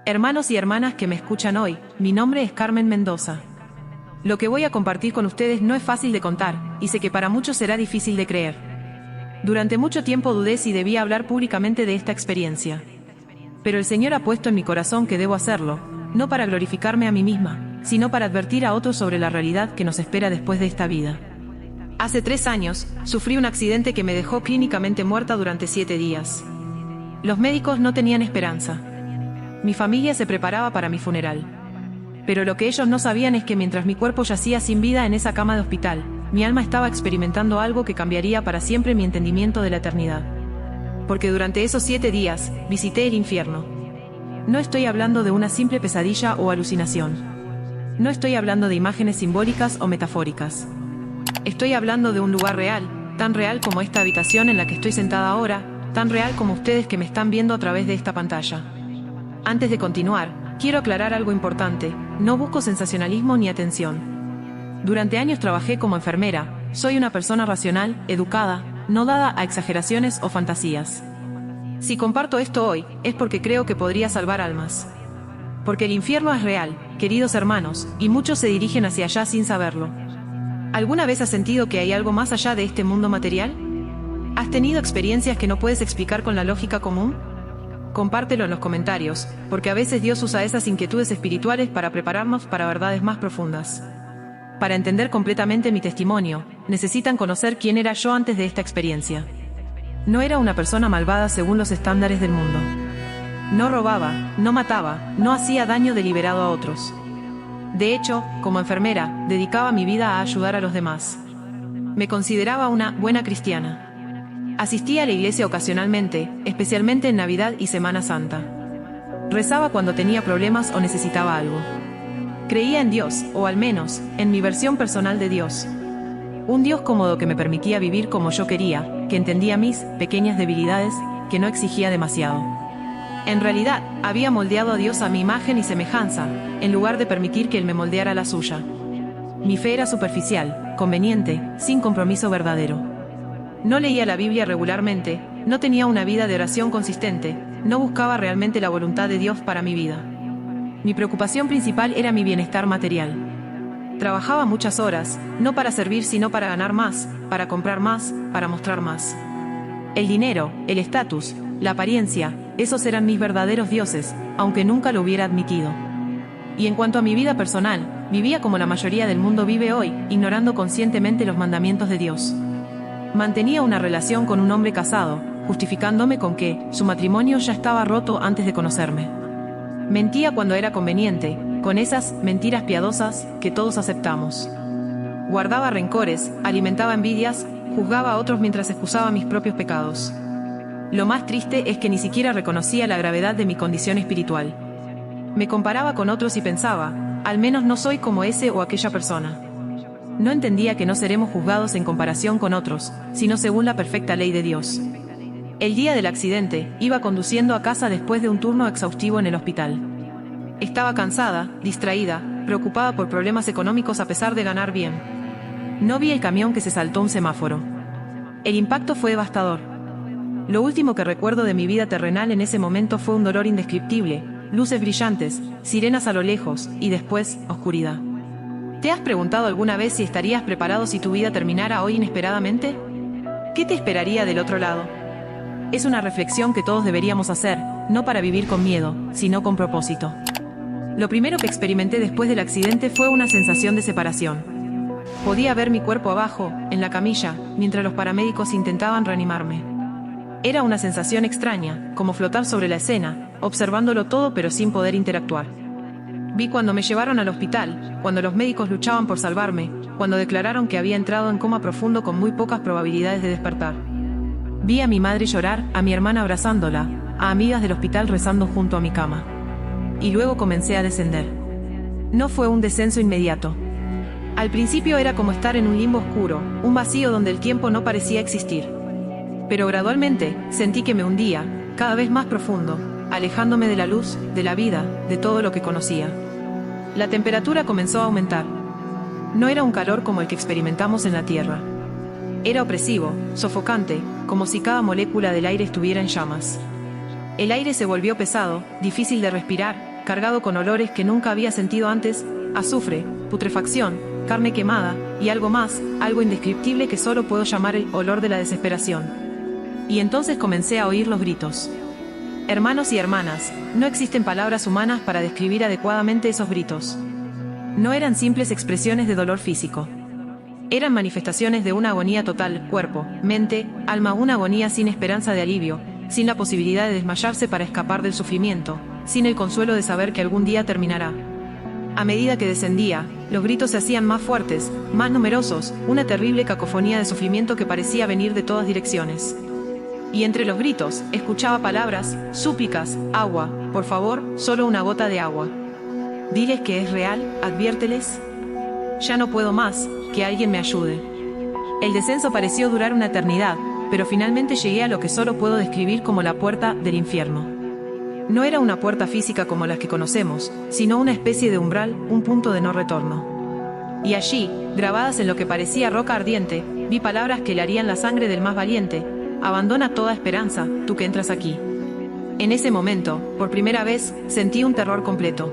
Hermanos y hermanas que me escuchan hoy, mi nombre es Carmen Mendoza. Lo que voy a compartir con ustedes no es fácil de contar, y sé que para muchos será difícil de creer. Durante mucho tiempo dudé si debía hablar públicamente de esta experiencia. Pero el Señor ha puesto en mi corazón que debo hacerlo, no para glorificarme a mí misma, sino para advertir a otros sobre la realidad que nos espera después de esta vida. Hace 3 años, sufrí un accidente que me dejó clínicamente muerta durante 7 días. Los médicos no tenían esperanza. Mi familia se preparaba para mi funeral. Pero lo que ellos no sabían es que mientras mi cuerpo yacía sin vida en esa cama de hospital, mi alma estaba experimentando algo que cambiaría para siempre mi entendimiento de la eternidad. Porque durante esos 7 días, visité el infierno. No estoy hablando de una simple pesadilla o alucinación. No estoy hablando de imágenes simbólicas o metafóricas. Estoy hablando de un lugar real, tan real como esta habitación en la que estoy sentada ahora, tan real como ustedes que me están viendo a través de esta pantalla. Antes de continuar, quiero aclarar algo importante: no busco sensacionalismo ni atención. Durante años trabajé como enfermera, soy una persona racional, educada, no dada a exageraciones o fantasías. Si comparto esto hoy, es porque creo que podría salvar almas. Porque el infierno es real, queridos hermanos, y muchos se dirigen hacia allá sin saberlo. ¿Alguna vez has sentido que hay algo más allá de este mundo material? ¿Has tenido experiencias que no puedes explicar con la lógica común? Compártelo en los comentarios, porque a veces Dios usa esas inquietudes espirituales para prepararnos para verdades más profundas. Para entender completamente mi testimonio, necesitan conocer quién era yo antes de esta experiencia. No era una persona malvada según los estándares del mundo. No robaba, no mataba, no hacía daño deliberado a otros. De hecho, como enfermera, dedicaba mi vida a ayudar a los demás. Me consideraba una buena cristiana. Asistía a la iglesia ocasionalmente, especialmente en Navidad y Semana Santa. Rezaba cuando tenía problemas o necesitaba algo. Creía en Dios, o al menos, en mi versión personal de Dios. Un Dios cómodo que me permitía vivir como yo quería, que entendía mis pequeñas debilidades, que no exigía demasiado. En realidad, había moldeado a Dios a mi imagen y semejanza, en lugar de permitir que Él me moldeara la suya. Mi fe era superficial, conveniente, sin compromiso verdadero. No leía la Biblia regularmente, no tenía una vida de oración consistente, no buscaba realmente la voluntad de Dios para mi vida. Mi preocupación principal era mi bienestar material. Trabajaba muchas horas, no para servir sino para ganar más, para comprar más, para mostrar más. El dinero, el estatus, la apariencia, esos eran mis verdaderos dioses, aunque nunca lo hubiera admitido. Y en cuanto a mi vida personal, vivía como la mayoría del mundo vive hoy, ignorando conscientemente los mandamientos de Dios. Mantenía una relación con un hombre casado, justificándome con que su matrimonio ya estaba roto antes de conocerme. Mentía cuando era conveniente, con esas mentiras piadosas que todos aceptamos. Guardaba rencores, alimentaba envidias, juzgaba a otros mientras excusaba mis propios pecados. Lo más triste es que ni siquiera reconocía la gravedad de mi condición espiritual. Me comparaba con otros y pensaba, al menos no soy como ese o aquella persona. No entendía que no seremos juzgados en comparación con otros, sino según la perfecta ley de Dios. El día del accidente, iba conduciendo a casa después de un turno exhaustivo en el hospital. Estaba cansada, distraída, preocupada por problemas económicos a pesar de ganar bien. No vi el camión que se saltó un semáforo. El impacto fue devastador. Lo último que recuerdo de mi vida terrenal en ese momento fue un dolor indescriptible, luces brillantes, sirenas a lo lejos, y después, oscuridad. ¿Te has preguntado alguna vez si estarías preparado si tu vida terminara hoy inesperadamente? ¿Qué te esperaría del otro lado? Es una reflexión que todos deberíamos hacer, no para vivir con miedo, sino con propósito. Lo primero que experimenté después del accidente fue una sensación de separación. Podía ver mi cuerpo abajo, en la camilla, mientras los paramédicos intentaban reanimarme. Era una sensación extraña, como flotar sobre la escena, observándolo todo pero sin poder interactuar. Vi cuando me llevaron al hospital, cuando los médicos luchaban por salvarme, cuando declararon que había entrado en coma profundo con muy pocas probabilidades de despertar. Vi a mi madre llorar, a mi hermana abrazándola, a amigas del hospital rezando junto a mi cama. Y luego comencé a descender. No fue un descenso inmediato. Al principio era como estar en un limbo oscuro, un vacío donde el tiempo no parecía existir. Pero gradualmente, sentí que me hundía, cada vez más profundo, alejándome de la luz, de la vida, de todo lo que conocía. La temperatura comenzó a aumentar. No era un calor como el que experimentamos en la Tierra. Era opresivo, sofocante, como si cada molécula del aire estuviera en llamas. El aire se volvió pesado, difícil de respirar, cargado con olores que nunca había sentido antes: azufre, putrefacción, carne quemada, y algo más, algo indescriptible que solo puedo llamar el olor de la desesperación. Y entonces comencé a oír los gritos. Hermanos y hermanas, no existen palabras humanas para describir adecuadamente esos gritos. No eran simples expresiones de dolor físico. Eran manifestaciones de una agonía total: cuerpo, mente, alma, una agonía sin esperanza de alivio, sin la posibilidad de desmayarse para escapar del sufrimiento, sin el consuelo de saber que algún día terminará. A medida que descendía, los gritos se hacían más fuertes, más numerosos, una terrible cacofonía de sufrimiento que parecía venir de todas direcciones. Y entre los gritos, escuchaba palabras, súplicas: agua, por favor, solo una gota de agua. Diles que es real, adviérteles. Ya no puedo más, que alguien me ayude. El descenso pareció durar una eternidad, pero finalmente llegué a lo que solo puedo describir como la puerta del infierno. No era una puerta física como las que conocemos, sino una especie de umbral, un punto de no retorno. Y allí, grabadas en lo que parecía roca ardiente, vi palabras que helarían la sangre del más valiente: abandona toda esperanza, tú que entras aquí. En ese momento, por primera vez, sentí un terror completo.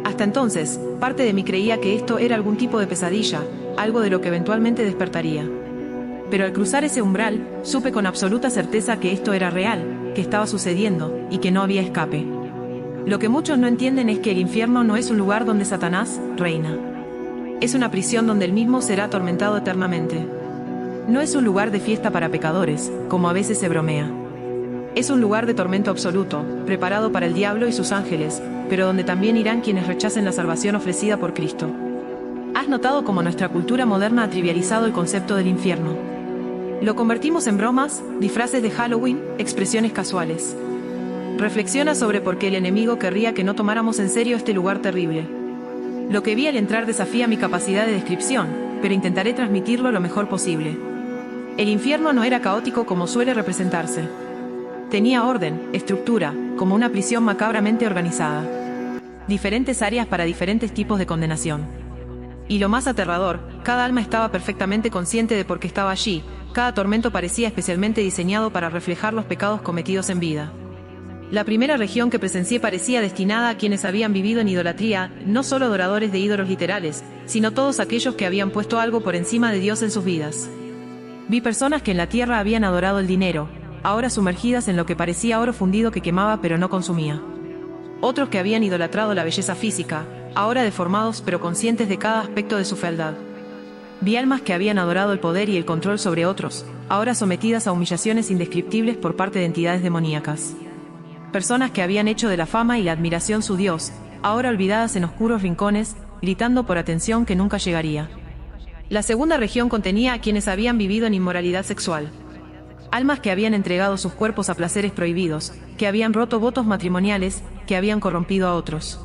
Hasta entonces, parte de mí creía que esto era algún tipo de pesadilla, algo de lo que eventualmente despertaría. Pero al cruzar ese umbral, supe con absoluta certeza que esto era real, que estaba sucediendo, y que no había escape. Lo que muchos no entienden es que el infierno no es un lugar donde Satanás reina. Es una prisión donde él mismo será atormentado eternamente. No es un lugar de fiesta para pecadores, como a veces se bromea. Es un lugar de tormento absoluto, preparado para el diablo y sus ángeles, pero donde también irán quienes rechacen la salvación ofrecida por Cristo. ¿Has notado cómo nuestra cultura moderna ha trivializado el concepto del infierno? Lo convertimos en bromas, disfraces de Halloween, expresiones casuales. Reflexiona sobre por qué el enemigo querría que no tomáramos en serio este lugar terrible. Lo que vi al entrar desafía mi capacidad de descripción, pero intentaré transmitirlo lo mejor posible. El infierno no era caótico como suele representarse. Tenía orden, estructura, como una prisión macabramente organizada. Diferentes áreas para diferentes tipos de condenación. Y lo más aterrador, cada alma estaba perfectamente consciente de por qué estaba allí. Cada tormento parecía especialmente diseñado para reflejar los pecados cometidos en vida. La primera región que presencié parecía destinada a quienes habían vivido en idolatría, no solo adoradores de ídolos literales, sino todos aquellos que habían puesto algo por encima de Dios en sus vidas. Vi personas que en la tierra habían adorado el dinero, ahora sumergidas en lo que parecía oro fundido que quemaba pero no consumía. Otros que habían idolatrado la belleza física, ahora deformados pero conscientes de cada aspecto de su fealdad. Vi almas que habían adorado el poder y el control sobre otros, ahora sometidas a humillaciones indescriptibles por parte de entidades demoníacas. Personas que habían hecho de la fama y la admiración su Dios, ahora olvidadas en oscuros rincones, gritando por atención que nunca llegaría. La segunda región contenía a quienes habían vivido en inmoralidad sexual. Almas que habían entregado sus cuerpos a placeres prohibidos, que habían roto votos matrimoniales, que habían corrompido a otros.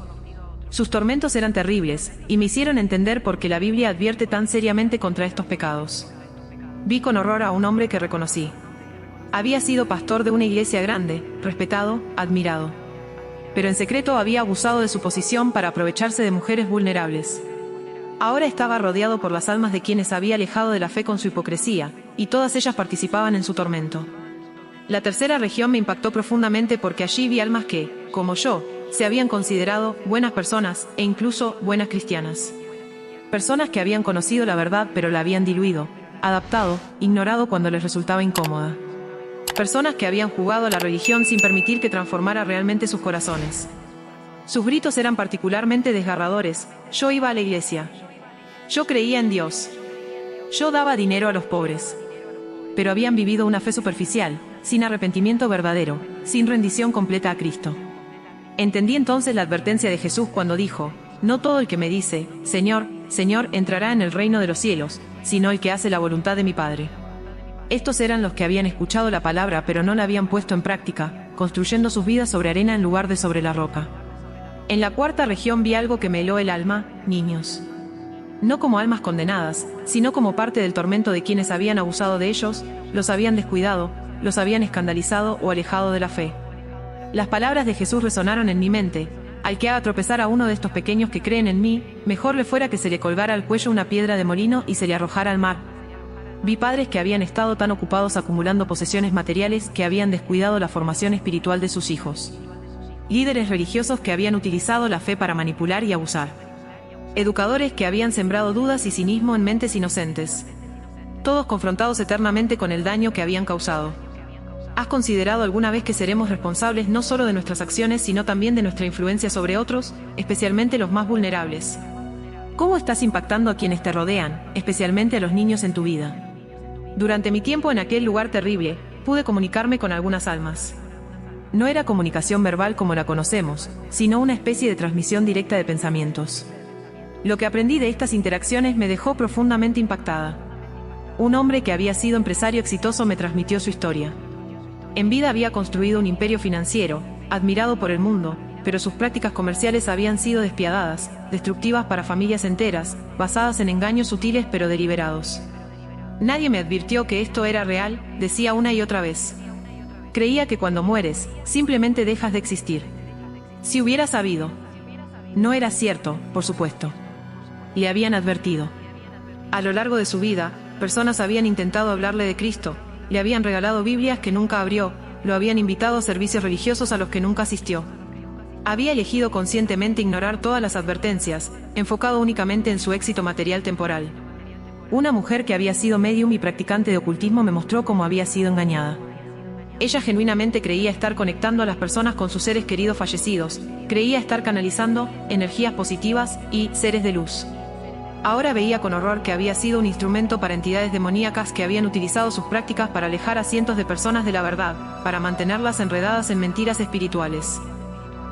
Sus tormentos eran terribles, y me hicieron entender por qué la Biblia advierte tan seriamente contra estos pecados. Vi con horror a un hombre que reconocí. Había sido pastor de una iglesia grande, respetado, admirado. Pero en secreto había abusado de su posición para aprovecharse de mujeres vulnerables. Ahora estaba rodeado por las almas de quienes había alejado de la fe con su hipocresía, y todas ellas participaban en su tormento. La tercera región me impactó profundamente porque allí vi almas que, como yo, se habían considerado buenas personas e incluso buenas cristianas. Personas que habían conocido la verdad pero la habían diluido, adaptado, ignorado cuando les resultaba incómoda. Personas que habían jugado a la religión sin permitir que transformara realmente sus corazones. Sus gritos eran particularmente desgarradores: yo iba a la iglesia. Yo creía en Dios. Yo daba dinero a los pobres. Pero habían vivido una fe superficial, sin arrepentimiento verdadero, sin rendición completa a Cristo. Entendí entonces la advertencia de Jesús cuando dijo: no todo el que me dice, Señor, Señor, entrará en el reino de los cielos, sino el que hace la voluntad de mi Padre. Estos eran los que habían escuchado la palabra pero no la habían puesto en práctica, construyendo sus vidas sobre arena en lugar de sobre la roca. En la cuarta región vi algo que me heló el alma: niños. No como almas condenadas, sino como parte del tormento de quienes habían abusado de ellos, los habían descuidado, los habían escandalizado o alejado de la fe. Las palabras de Jesús resonaron en mi mente: al que haga tropezar a uno de estos pequeños que creen en mí, mejor le fuera que se le colgara al cuello una piedra de molino y se le arrojara al mar. Vi padres que habían estado tan ocupados acumulando posesiones materiales que habían descuidado la formación espiritual de sus hijos. líderes religiosos que habían utilizado la fe para manipular y abusar, educadores que habían sembrado dudas y cinismo en mentes inocentes, todos confrontados eternamente con el daño que habían causado. ¿Has considerado alguna vez que seremos responsables no solo de nuestras acciones, sino también de nuestra influencia sobre otros, especialmente los más vulnerables? ¿Cómo estás impactando a quienes te rodean, especialmente a los niños en tu vida? Durante mi tiempo en aquel lugar terrible, pude comunicarme con algunas almas. No era comunicación verbal como la conocemos, sino una especie de transmisión directa de pensamientos. Lo que aprendí de estas interacciones me dejó profundamente impactada. Un hombre que había sido empresario exitoso me transmitió su historia. En vida había construido un imperio financiero, admirado por el mundo, pero sus prácticas comerciales habían sido despiadadas, destructivas para familias enteras, basadas en engaños sutiles pero deliberados. Nadie me advirtió que esto era real, decía una y otra vez. Creía que cuando mueres, simplemente dejas de existir. Si hubiera sabido. No era cierto, por supuesto. Le habían advertido. A lo largo de su vida, personas habían intentado hablarle de Cristo, le habían regalado Biblias que nunca abrió, lo habían invitado a servicios religiosos a los que nunca asistió. Había elegido conscientemente ignorar todas las advertencias, enfocado únicamente en su éxito material temporal. Una mujer que había sido médium y practicante de ocultismo me mostró cómo había sido engañada. Ella genuinamente creía estar conectando a las personas con sus seres queridos fallecidos, creía estar canalizando energías positivas y seres de luz. Ahora veía con horror que había sido un instrumento para entidades demoníacas que habían utilizado sus prácticas para alejar a cientos de personas de la verdad, para mantenerlas enredadas en mentiras espirituales.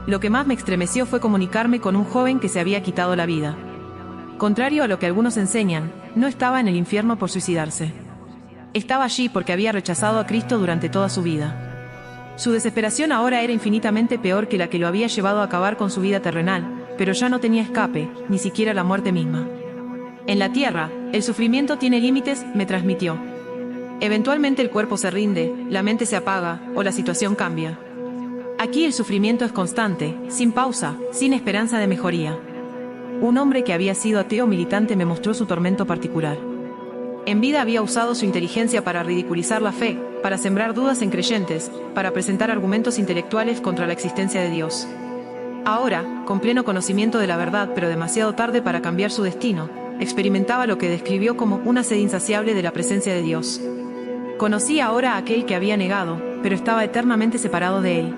Lo que más me estremeció fue comunicarme con un joven que se había quitado la vida. Contrario a lo que algunos enseñan, no estaba en el infierno por suicidarse. Estaba allí porque había rechazado a Cristo durante toda su vida. Su desesperación ahora era infinitamente peor que la que lo había llevado a acabar con su vida terrenal, pero ya no tenía escape, ni siquiera la muerte misma. En la tierra, el sufrimiento tiene límites, me transmitió. Eventualmente el cuerpo se rinde, la mente se apaga, o la situación cambia. Aquí el sufrimiento es constante, sin pausa, sin esperanza de mejoría. Un hombre que había sido ateo militante me mostró su tormento particular. En vida había usado su inteligencia para ridiculizar la fe, para sembrar dudas en creyentes, para presentar argumentos intelectuales contra la existencia de Dios. Ahora, con pleno conocimiento de la verdad pero demasiado tarde para cambiar su destino, experimentaba lo que describió como una sed insaciable de la presencia de Dios. Conocía ahora a aquel que había negado, pero estaba eternamente separado de él.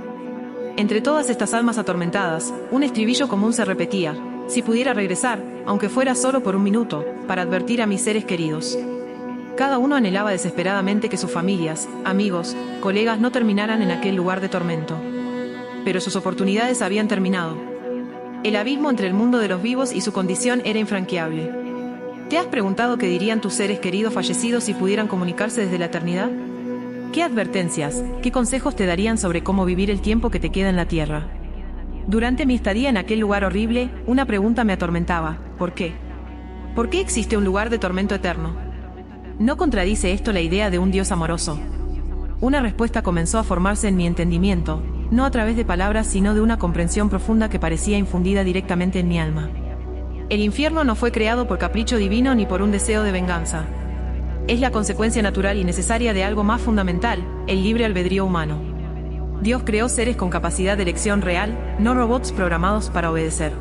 Entre todas estas almas atormentadas, un estribillo común se repetía: si pudiera regresar, aunque fuera solo por un minuto, para advertir a mis seres queridos. Cada uno anhelaba desesperadamente que sus familias, amigos, colegas no terminaran en aquel lugar de tormento. Pero sus oportunidades habían terminado. El abismo entre el mundo de los vivos y su condición era infranqueable. ¿Te has preguntado qué dirían tus seres queridos fallecidos si pudieran comunicarse desde la eternidad? ¿Qué advertencias, qué consejos te darían sobre cómo vivir el tiempo que te queda en la tierra? Durante mi estadía en aquel lugar horrible, una pregunta me atormentaba: ¿por qué? ¿Por qué existe un lugar de tormento eterno? ¿No contradice esto la idea de un Dios amoroso? Una respuesta comenzó a formarse en mi entendimiento, no a través de palabras sino de una comprensión profunda que parecía infundida directamente en mi alma. El infierno no fue creado por capricho divino ni por un deseo de venganza. Es la consecuencia natural y necesaria de algo más fundamental, el libre albedrío humano. Dios creó seres con capacidad de elección real, no robots programados para obedecer.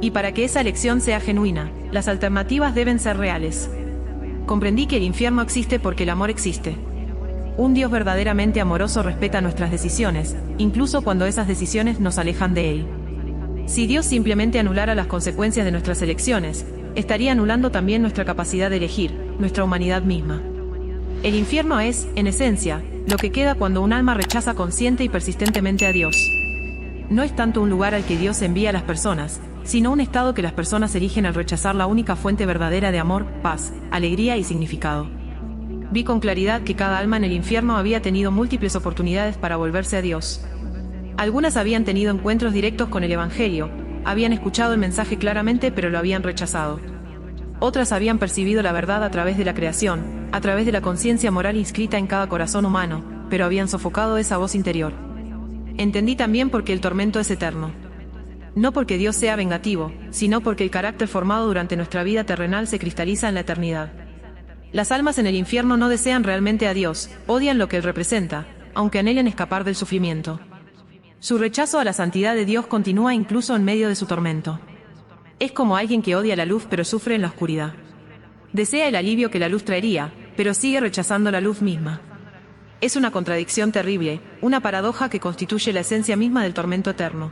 Y para que esa elección sea genuina, las alternativas deben ser reales. Comprendí que el infierno existe porque el amor existe. Un Dios verdaderamente amoroso respeta nuestras decisiones, incluso cuando esas decisiones nos alejan de Él. Si Dios simplemente anulara las consecuencias de nuestras elecciones, estaría anulando también nuestra capacidad de elegir, nuestra humanidad misma. El infierno es, en esencia, lo que queda cuando un alma rechaza consciente y persistentemente a Dios. No es tanto un lugar al que Dios envía a las personas, sino un estado que las personas eligen al rechazar la única fuente verdadera de amor, paz, alegría y significado. Vi con claridad que cada alma en el infierno había tenido múltiples oportunidades para volverse a Dios. Algunas habían tenido encuentros directos con el Evangelio, habían escuchado el mensaje claramente pero lo habían rechazado. Otras habían percibido la verdad a través de la creación, a través de la conciencia moral inscrita en cada corazón humano, pero habían sofocado esa voz interior. Entendí también por qué el tormento es eterno. No porque Dios sea vengativo, sino porque el carácter formado durante nuestra vida terrenal se cristaliza en la eternidad. Las almas en el infierno no desean realmente a Dios, odian lo que Él representa, aunque anhelen escapar del sufrimiento. Su rechazo a la santidad de Dios continúa incluso en medio de su tormento. Es como alguien que odia la luz pero sufre en la oscuridad. Desea el alivio que la luz traería, pero sigue rechazando la luz misma. Es una contradicción terrible, una paradoja que constituye la esencia misma del tormento eterno.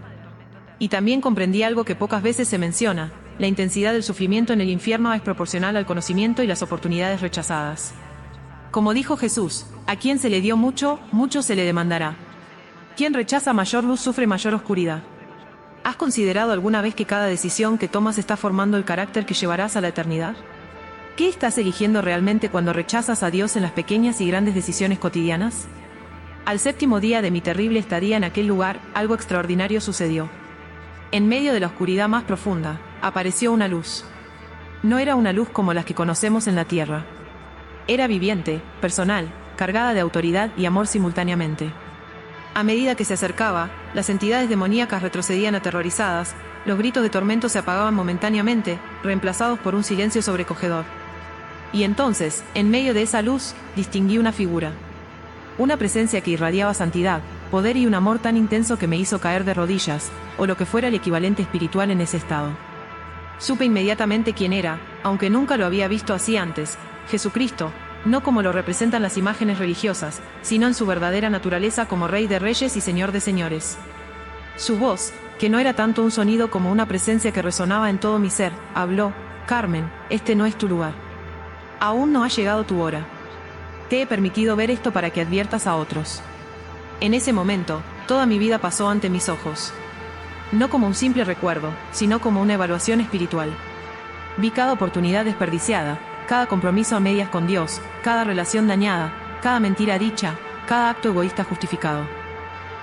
Y también comprendí algo que pocas veces se menciona: la intensidad del sufrimiento en el infierno es proporcional al conocimiento y las oportunidades rechazadas. Como dijo Jesús, a quien se le dio mucho, mucho se le demandará. Quien rechaza mayor luz sufre mayor oscuridad. ¿Has considerado alguna vez que cada decisión que tomas está formando el carácter que llevarás a la eternidad? ¿Qué estás eligiendo realmente cuando rechazas a Dios en las pequeñas y grandes decisiones cotidianas? Al séptimo día de mi terrible estadía en aquel lugar, algo extraordinario sucedió. En medio de la oscuridad más profunda, apareció una luz. No era una luz como las que conocemos en la tierra. Era viviente, personal, cargada de autoridad y amor simultáneamente. A medida que se acercaba, las entidades demoníacas retrocedían aterrorizadas, los gritos de tormento se apagaban momentáneamente, reemplazados por un silencio sobrecogedor. Y entonces, en medio de esa luz, distinguí una figura. Una presencia que irradiaba santidad, poder y un amor tan intenso que me hizo caer de rodillas, o lo que fuera el equivalente espiritual en ese estado. Supe inmediatamente quién era, aunque nunca lo había visto así antes: Jesucristo, no como lo representan las imágenes religiosas, sino en su verdadera naturaleza como Rey de Reyes y Señor de Señores. Su voz, que no era tanto un sonido como una presencia que resonaba en todo mi ser, habló: Carmen, este no es tu lugar. Aún no ha llegado tu hora. Te he permitido ver esto para que adviertas a otros. En ese momento, toda mi vida pasó ante mis ojos. No como un simple recuerdo, sino como una evaluación espiritual. Vi cada oportunidad desperdiciada, cada compromiso a medias con Dios, cada relación dañada, cada mentira dicha, cada acto egoísta justificado.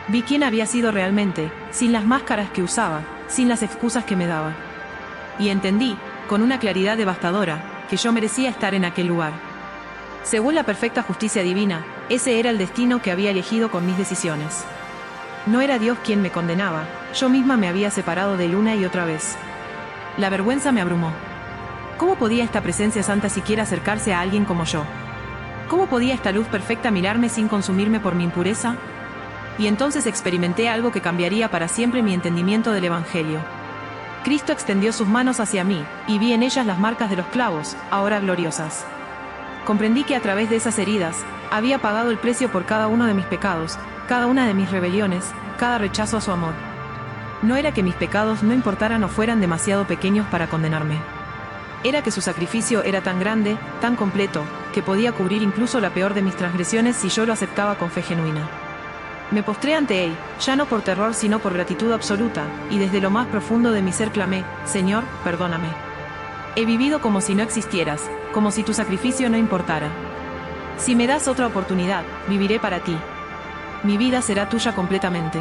Vi quién había sido realmente, sin las máscaras que usaba, sin las excusas que me daba. Y entendí, con una claridad devastadora, que yo merecía estar en aquel lugar. Según la perfecta justicia divina, ese era el destino que había elegido con mis decisiones. No era Dios quien me condenaba, yo misma me había separado de él una y otra vez. La vergüenza me abrumó. ¿Cómo podía esta presencia santa siquiera acercarse a alguien como yo? ¿Cómo podía esta luz perfecta mirarme sin consumirme por mi impureza? Y entonces experimenté algo que cambiaría para siempre mi entendimiento del Evangelio. Cristo extendió sus manos hacia mí, y vi en ellas las marcas de los clavos, ahora gloriosas. Comprendí que a través de esas heridas, había pagado el precio por cada uno de mis pecados, cada una de mis rebeliones, cada rechazo a su amor. No era que mis pecados no importaran o fueran demasiado pequeños para condenarme. Era que su sacrificio era tan grande, tan completo, que podía cubrir incluso la peor de mis transgresiones si yo lo aceptaba con fe genuina. Me postré ante él, ya no por terror sino por gratitud absoluta, y desde lo más profundo de mi ser clamé: Señor, perdóname. He vivido como si no existieras, como si tu sacrificio no importara. Si me das otra oportunidad, viviré para ti. Mi vida será tuya completamente.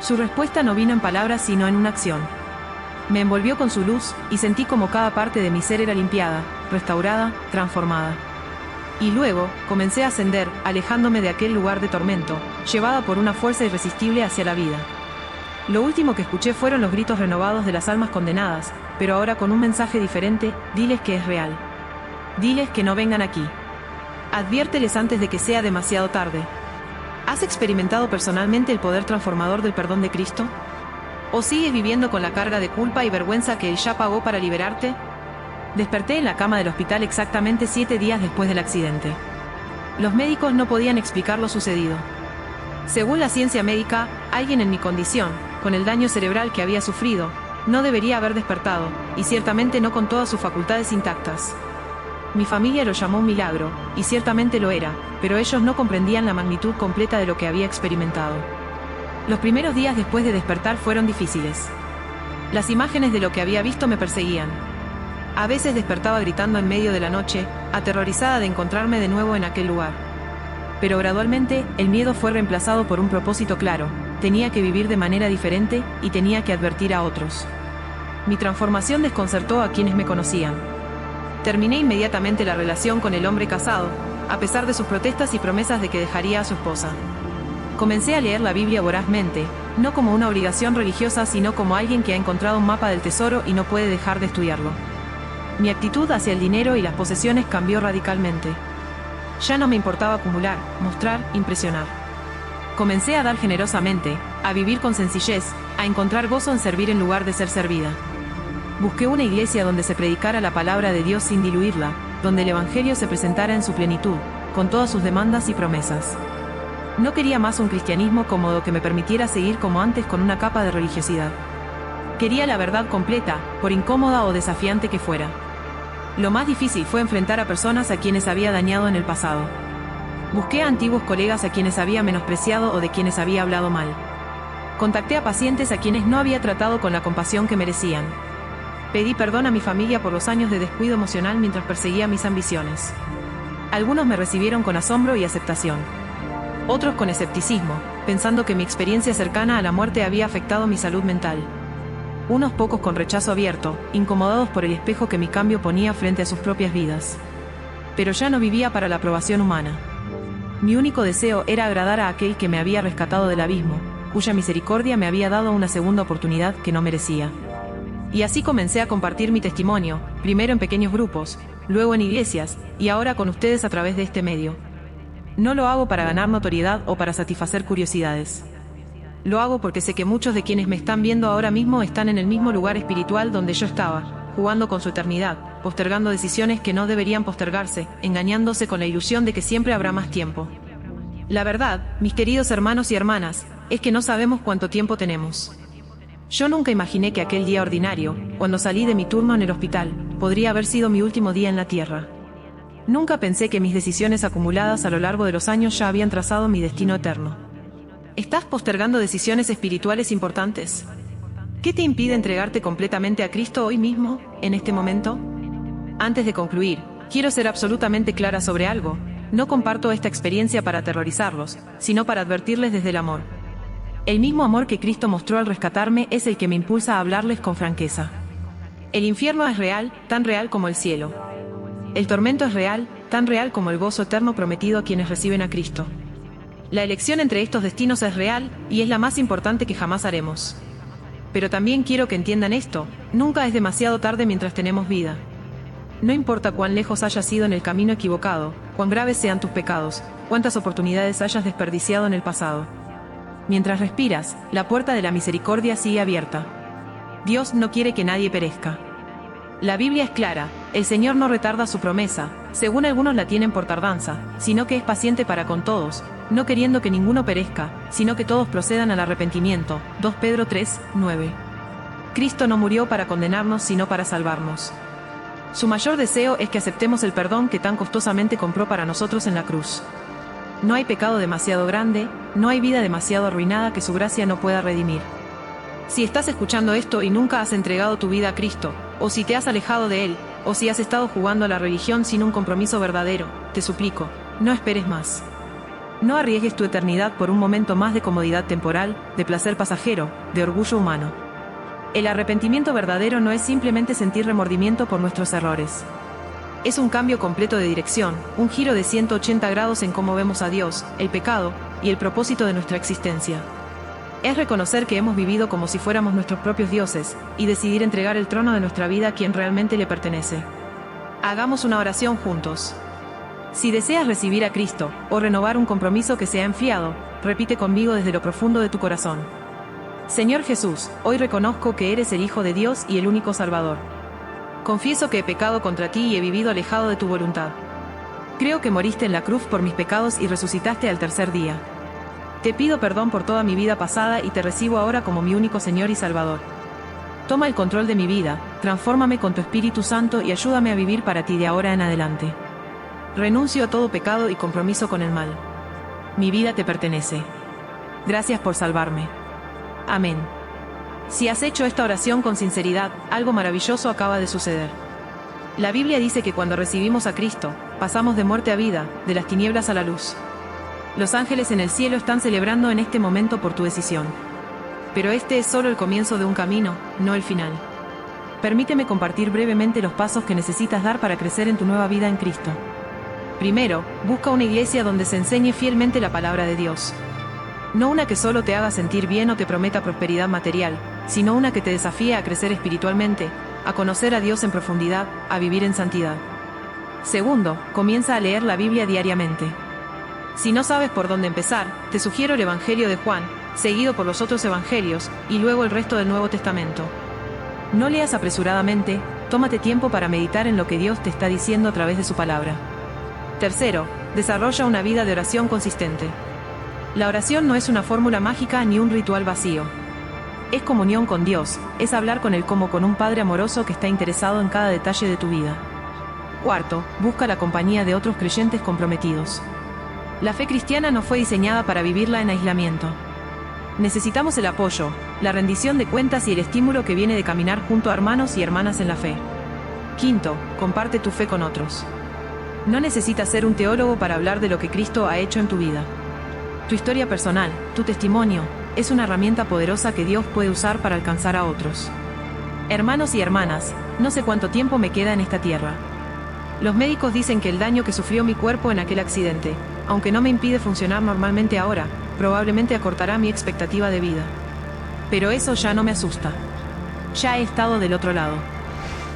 Su respuesta no vino en palabras sino en una acción. Me envolvió con su luz, y sentí como cada parte de mi ser era limpiada, restaurada, transformada. Y luego, comencé a ascender, alejándome de aquel lugar de tormento, llevada por una fuerza irresistible hacia la vida. Lo último que escuché fueron los gritos renovados de las almas condenadas, pero ahora con un mensaje diferente: diles que es real. Diles que no vengan aquí. Adviérteles antes de que sea demasiado tarde. ¿Has experimentado personalmente el poder transformador del perdón de Cristo? ¿O sigues viviendo con la carga de culpa y vergüenza que Él ya pagó para liberarte? Desperté en la cama del hospital exactamente 7 días después del accidente. Los médicos no podían explicar lo sucedido. Según la ciencia médica, alguien en mi condición, con el daño cerebral que había sufrido, no debería haber despertado, y ciertamente no con todas sus facultades intactas. Mi familia lo llamó un milagro, y ciertamente lo era, pero ellos no comprendían la magnitud completa de lo que había experimentado. Los primeros días después de despertar fueron difíciles. Las imágenes de lo que había visto me perseguían. A veces despertaba gritando en medio de la noche, aterrorizada de encontrarme de nuevo en aquel lugar. Pero gradualmente, el miedo fue reemplazado por un propósito claro: tenía que vivir de manera diferente, y tenía que advertir a otros. Mi transformación desconcertó a quienes me conocían. Terminé inmediatamente la relación con el hombre casado, a pesar de sus protestas y promesas de que dejaría a su esposa. Comencé a leer la Biblia vorazmente, no como una obligación religiosa sino como alguien que ha encontrado un mapa del tesoro y no puede dejar de estudiarlo. Mi actitud hacia el dinero y las posesiones cambió radicalmente. Ya no me importaba acumular, mostrar, impresionar. Comencé a dar generosamente, a vivir con sencillez, a encontrar gozo en servir en lugar de ser servida. Busqué una iglesia donde se predicara la palabra de Dios sin diluirla, donde el Evangelio se presentara en su plenitud, con todas sus demandas y promesas. No quería más un cristianismo cómodo que me permitiera seguir como antes con una capa de religiosidad. Quería la verdad completa, por incómoda o desafiante que fuera. Lo más difícil fue enfrentar a personas a quienes había dañado en el pasado. Busqué a antiguos colegas a quienes había menospreciado o de quienes había hablado mal. Contacté a pacientes a quienes no había tratado con la compasión que merecían. Pedí perdón a mi familia por los años de descuido emocional mientras perseguía mis ambiciones. Algunos me recibieron con asombro y aceptación. Otros con escepticismo, pensando que mi experiencia cercana a la muerte había afectado mi salud mental. Unos pocos con rechazo abierto, incomodados por el espejo que mi cambio ponía frente a sus propias vidas. Pero ya no vivía para la aprobación humana. Mi único deseo era agradar a aquel que me había rescatado del abismo, cuya misericordia me había dado una segunda oportunidad que no merecía. Y así comencé a compartir mi testimonio, primero en pequeños grupos, luego en iglesias, y ahora con ustedes a través de este medio. No lo hago para ganar notoriedad o para satisfacer curiosidades. Lo hago porque sé que muchos de quienes me están viendo ahora mismo están en el mismo lugar espiritual donde yo estaba, jugando con su eternidad, postergando decisiones que no deberían postergarse, engañándose con la ilusión de que siempre habrá más tiempo. La verdad, mis queridos hermanos y hermanas, es que no sabemos cuánto tiempo tenemos. Yo nunca imaginé que aquel día ordinario, cuando salí de mi turno en el hospital, podría haber sido mi último día en la tierra. Nunca pensé que mis decisiones acumuladas a lo largo de los años ya habían trazado mi destino eterno. ¿Estás postergando decisiones espirituales importantes? ¿Qué te impide entregarte completamente a Cristo hoy mismo, en este momento? Antes de concluir, quiero ser absolutamente clara sobre algo. No comparto esta experiencia para aterrorizarlos, sino para advertirles desde el amor. El mismo amor que Cristo mostró al rescatarme es el que me impulsa a hablarles con franqueza. El infierno es real, tan real como el cielo. El tormento es real, tan real como el gozo eterno prometido a quienes reciben a Cristo. La elección entre estos destinos es real, y es la más importante que jamás haremos. Pero también quiero que entiendan esto: nunca es demasiado tarde mientras tenemos vida. No importa cuán lejos hayas ido en el camino equivocado, cuán graves sean tus pecados, cuántas oportunidades hayas desperdiciado en el pasado. Mientras respiras, la puerta de la misericordia sigue abierta. Dios no quiere que nadie perezca. La Biblia es clara: el Señor no retarda su promesa, según algunos la tienen por tardanza, sino que es paciente para con todos, no queriendo que ninguno perezca, sino que todos procedan al arrepentimiento. 2 Pedro 3, 9. Cristo no murió para condenarnos sino para salvarnos. Su mayor deseo es que aceptemos el perdón que tan costosamente compró para nosotros en la cruz. No hay pecado demasiado grande, no hay vida demasiado arruinada que su gracia no pueda redimir. Si estás escuchando esto y nunca has entregado tu vida a Cristo, o si te has alejado de Él, o si has estado jugando a la religión sin un compromiso verdadero, te suplico, no esperes más. No arriesgues tu eternidad por un momento más de comodidad temporal, de placer pasajero, de orgullo humano. El arrepentimiento verdadero no es simplemente sentir remordimiento por nuestros errores. Es un cambio completo de dirección, un giro de 180 grados en cómo vemos a Dios, el pecado, y el propósito de nuestra existencia. Es reconocer que hemos vivido como si fuéramos nuestros propios dioses, y decidir entregar el trono de nuestra vida a quien realmente le pertenece. Hagamos una oración juntos. Si deseas recibir a Cristo, o renovar un compromiso que se ha enfriado, repite conmigo desde lo profundo de tu corazón. Señor Jesús, hoy reconozco que eres el Hijo de Dios y el único Salvador. Confieso que he pecado contra ti y he vivido alejado de tu voluntad. Creo que moriste en la cruz por mis pecados y resucitaste al tercer día. Te pido perdón por toda mi vida pasada y te recibo ahora como mi único Señor y Salvador. Toma el control de mi vida, transfórmame con tu Espíritu Santo y ayúdame a vivir para ti de ahora en adelante. Renuncio a todo pecado y compromiso con el mal. Mi vida te pertenece. Gracias por salvarme. Amén. Si has hecho esta oración con sinceridad, algo maravilloso acaba de suceder. La Biblia dice que cuando recibimos a Cristo, pasamos de muerte a vida, de las tinieblas a la luz. Los ángeles en el cielo están celebrando en este momento por tu decisión. Pero este es solo el comienzo de un camino, no el final. Permíteme compartir brevemente los pasos que necesitas dar para crecer en tu nueva vida en Cristo. Primero, busca una iglesia donde se enseñe fielmente la palabra de Dios. No una que solo te haga sentir bien o te prometa prosperidad material, sino una que te desafíe a crecer espiritualmente, a conocer a Dios en profundidad, a vivir en santidad. Segundo, comienza a leer la Biblia diariamente. Si no sabes por dónde empezar, te sugiero el Evangelio de Juan, seguido por los otros evangelios, y luego el resto del Nuevo Testamento. No leas apresuradamente, tómate tiempo para meditar en lo que Dios te está diciendo a través de su palabra. Tercero, desarrolla una vida de oración consistente. La oración no es una fórmula mágica ni un ritual vacío. Es comunión con Dios, es hablar con Él como con un Padre amoroso que está interesado en cada detalle de tu vida. Cuarto, busca la compañía de otros creyentes comprometidos. La fe cristiana no fue diseñada para vivirla en aislamiento. Necesitamos el apoyo, la rendición de cuentas y el estímulo que viene de caminar junto a hermanos y hermanas en la fe. Quinto, comparte tu fe con otros. No necesitas ser un teólogo para hablar de lo que Cristo ha hecho en tu vida. Tu historia personal, tu testimonio, es una herramienta poderosa que Dios puede usar para alcanzar a otros. Hermanos y hermanas, no sé cuánto tiempo me queda en esta tierra. Los médicos dicen que el daño que sufrió mi cuerpo en aquel accidente, aunque no me impide funcionar normalmente ahora, probablemente acortará mi expectativa de vida. Pero eso ya no me asusta. Ya he estado del otro lado.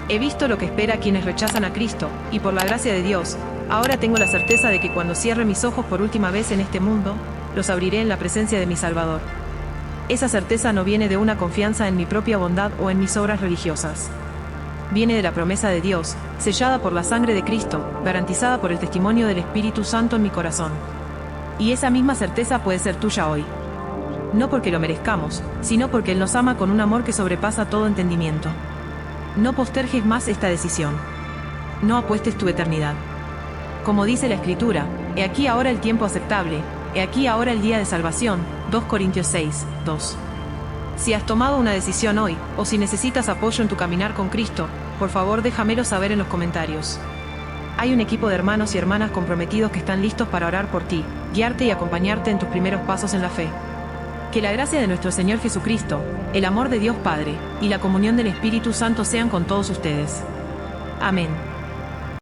He visto lo que espera a quienes rechazan a Cristo, y por la gracia de Dios, ahora tengo la certeza de que cuando cierre mis ojos por última vez en este mundo, los abriré en la presencia de mi Salvador. Esa certeza no viene de una confianza en mi propia bondad o en mis obras religiosas. Viene de la promesa de Dios, sellada por la sangre de Cristo, garantizada por el testimonio del Espíritu Santo en mi corazón. Y esa misma certeza puede ser tuya hoy. No porque lo merezcamos, sino porque Él nos ama con un amor que sobrepasa todo entendimiento. No postergues más esta decisión. No apuestes tu eternidad. Como dice la Escritura, he aquí ahora el tiempo aceptable, he aquí ahora el día de salvación, 2 Corintios 6, 2. Si has tomado una decisión hoy, o si necesitas apoyo en tu caminar con Cristo, por favor déjamelo saber en los comentarios. Hay un equipo de hermanos y hermanas comprometidos que están listos para orar por ti, guiarte y acompañarte en tus primeros pasos en la fe. Que la gracia de nuestro Señor Jesucristo, el amor de Dios Padre, y la comunión del Espíritu Santo sean con todos ustedes. Amén.